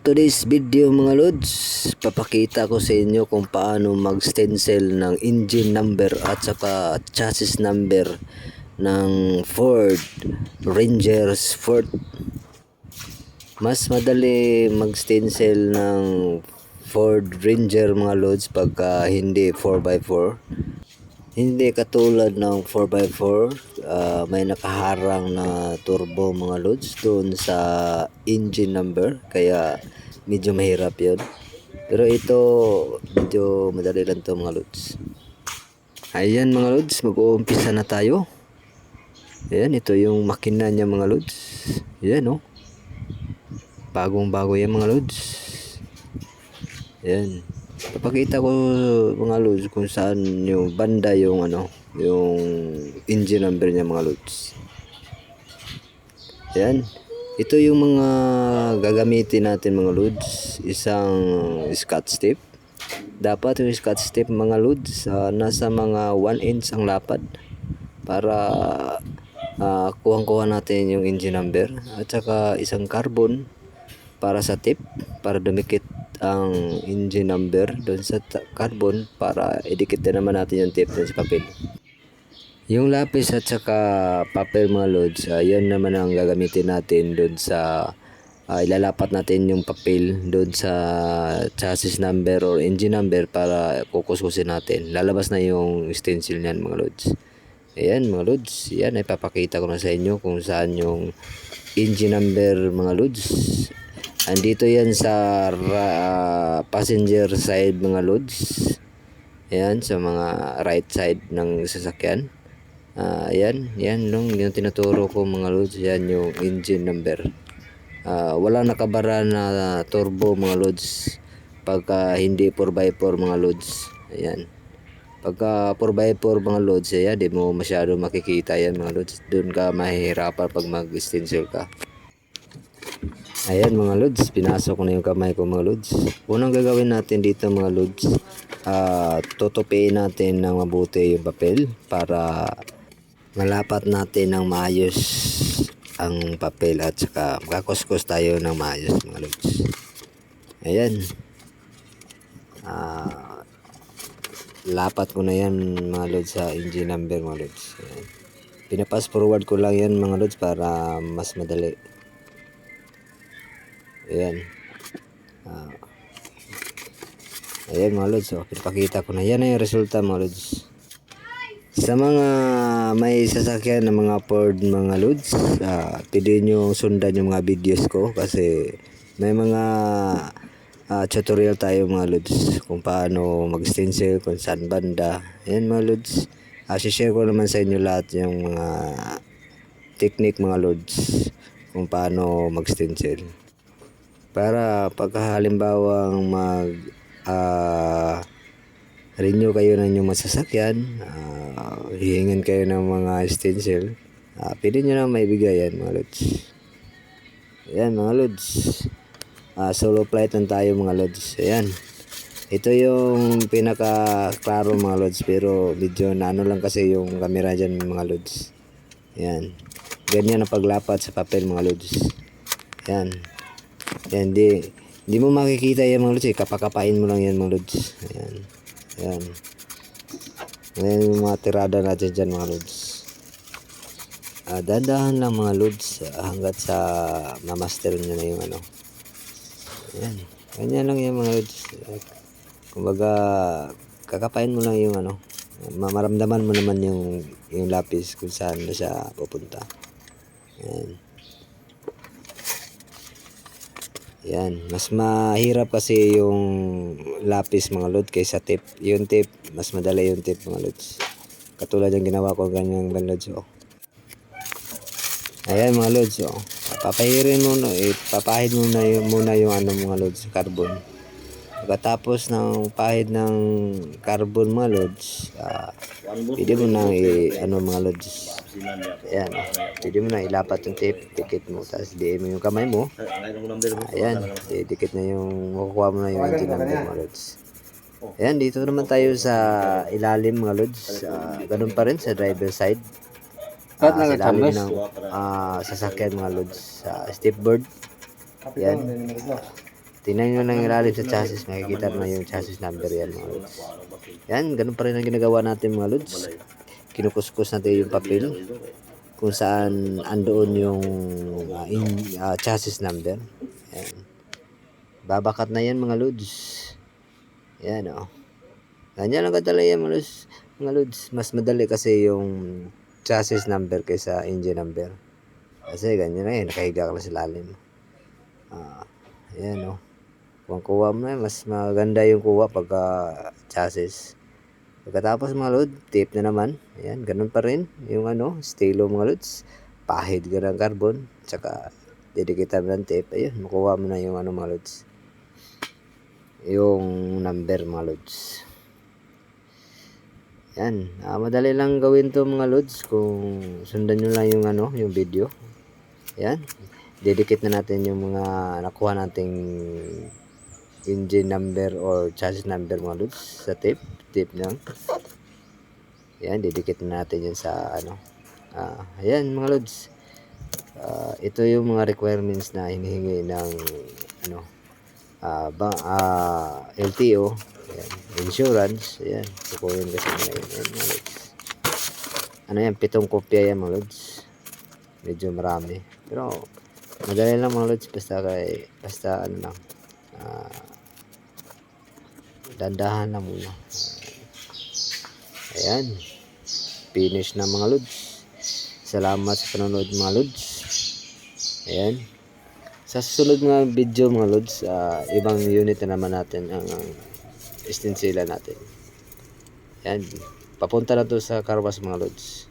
Today's video mga lods, papakita ko sa inyo kung paano mag-stencil ng engine number at saka chassis number ng Ford Rangers Ford. Mas madali mag-stencil ng Ford Ranger mga lods pagka hindi 4x4. Hindi katulad ng 4x4, may nakaharang na turbo mga lods doon sa engine number, kaya medyo mahirap yun. Pero ito medyo madali lang to mga lods. Ayan mga lods, mag-uumpisa na tayo. Ayan, ito yung makina niya mga lods. Ayan oh, bagong bago yan mga lods. Ayan, papakita ko mga lods kung saan yung banda yung yung engine number niya mga lods. Yan, ito yung mga gagamitin natin mga lods. Isang scotch tape. Dapat yung scotch tape mga lods nasa mga 1 inch ang lapad para kuhang-kuha natin yung engine number, at saka isang carbon para sa tape para dumikit ang engine number doon sa carbon, para idikit na naman natin yung tape doon sa papel. Yung lapis at saka papel mga lods, yan naman ang gagamitin natin doon sa ilalapat natin yung papel doon sa chassis number or engine number para kukuskusin natin. Lalabas na yung stencil niyan mga lods. Ayan mga lods, yan ay papakita ko na sa inyo kung saan yung engine number mga lods. Andito yan sa passenger side mga lods. Ayan, sa mga right side ng sasakyan. Yan lang yung tinuturo ko mga lods. Yan yung engine number. Walang nakabara na turbo mga lods pagka hindi 4x4 mga lods. Ayan, pagka 4x4 mga lods, di mo masyado makikita yan mga lods. Doon ka mahihirapan pag mag-stencil ka. Ayan mga lods, pinasok ko na yung kamay ko mga lods. Unang gagawin natin dito mga lods, tutupiin natin ng mabuti yung papel para malapat natin ng maayos ang papel, at saka makakuskus tayo ng maayos mga lods. Ayan, lapat ko na yan mga lods sa engine number mga lods. Ayan, pinapass forward ko lang yan mga lods para mas madali. Ayan, ayan mga lods, pinapakita ko na yan yung resulta mga lods. Sa mga may sasakyan ng mga Ford mga lods, pwede nyo sundan yung mga videos ko kasi may mga tutorial tayo mga lods kung paano mag-stencil, kung saan banda. Ayan mga lods, share ko naman sa inyo lahat yung mga technique mga lods kung paano mag-stencil, para pagkahalimbawang renew kayo ng inyong masasakyan, hihingin kayo ng mga stencil, pwede nyo na maibigay yan mga lods. Ayan mga lods, solo flight lang tayo mga lods. Ayan, ito yung pinaka klaro mga lods, pero medyo naano lang kasi yung camera dyan mga lods. Ayan, ganyan ang paglapat sa papel mga lods. Ayan, yan, di mo makikita yan mga lods, kapakapain mo lang yan mga lods. Ayan, ayan, ayan yung mga tirada natin dyan mga lods. Dandahan lang mga lods hanggat sa mamaster nyo na yung ayan, ganyan lang yan mga lods. Kumbaga kakapain mo lang yung maramdaman mo naman yung lapis kung saan na siya pupunta. Ayan. Yan, mas mahirap kasi yung lapis mga lods kaysa tape. Yung tape, mas madali yung tape mga lods. Katulad yung ginawa ko ganyan mga lods. Ayan mga lods, papahirin mo na, papahid mo na muna yung mga lods, carbon. Pagkatapos ng pahid ng carbon mga lods, pwede mo na mga lods. Ayan, pwede mo na ilapat yung tape, dikit mo, tapos diin mo yung kamay mo. Ayan, dikit na yung, makukuha mo na yung engine number mga lods. Ayan, dito naman tayo sa ilalim mga lods. Ganun pa rin sa driver side. Sa ilalim ng sasakyan mga lods, sa stepboard. Ayan, Tingnan nyo lang ilalim sa chassis, makikita naman yung chassis number yan mga lods. Yan, ganun pa rin ang ginagawa natin mga lods. Kinukuskus natin yung papel kung saan andoon yung chassis number. Yan. Babakat na yan mga lods. Yan o. Ganyan lang kadali yan mga lods. Mas madali kasi yung chassis number kaysa engine number. Kasi ganyan na yan, nakahiga ka lang sa lalim. Yan o. Kung kuha mo na, mas maganda yung kuha pagka chassis. Pagkatapos mga lods, tape na naman. Ayan, ganun pa rin yung stilo mga lods. Pahid ka ng carbon, tsaka didikitan ng tape. Ayun, makuha mo na yung mga lods. Yung number mga lods. Yan, madali lang gawin to mga lods kung sundan nyo lang yung video. Yan, didikit na natin yung mga nakuha nating engine number or chassis number mga lods sa tape lang. Yan, didikit na natin yan sa ayan mga lods. Ito yung mga requirements na hinihingi ng LTO. Ayan, insurance. Ayan, kukunin kasi nila yun. Ayan mga lods. Yan, 7 kopya yan mga lods. Medyo marami. Pero madali lang mga lods. Basta lang. Dandahan lang muna. Ayan. Finish na mga lods. Salamat sa panonood mga lods. Ayan. Sa susunod mga video mga lods, ibang unit na naman natin ang istinsila natin. Ayan. Papunta na to sa car wash mga lods.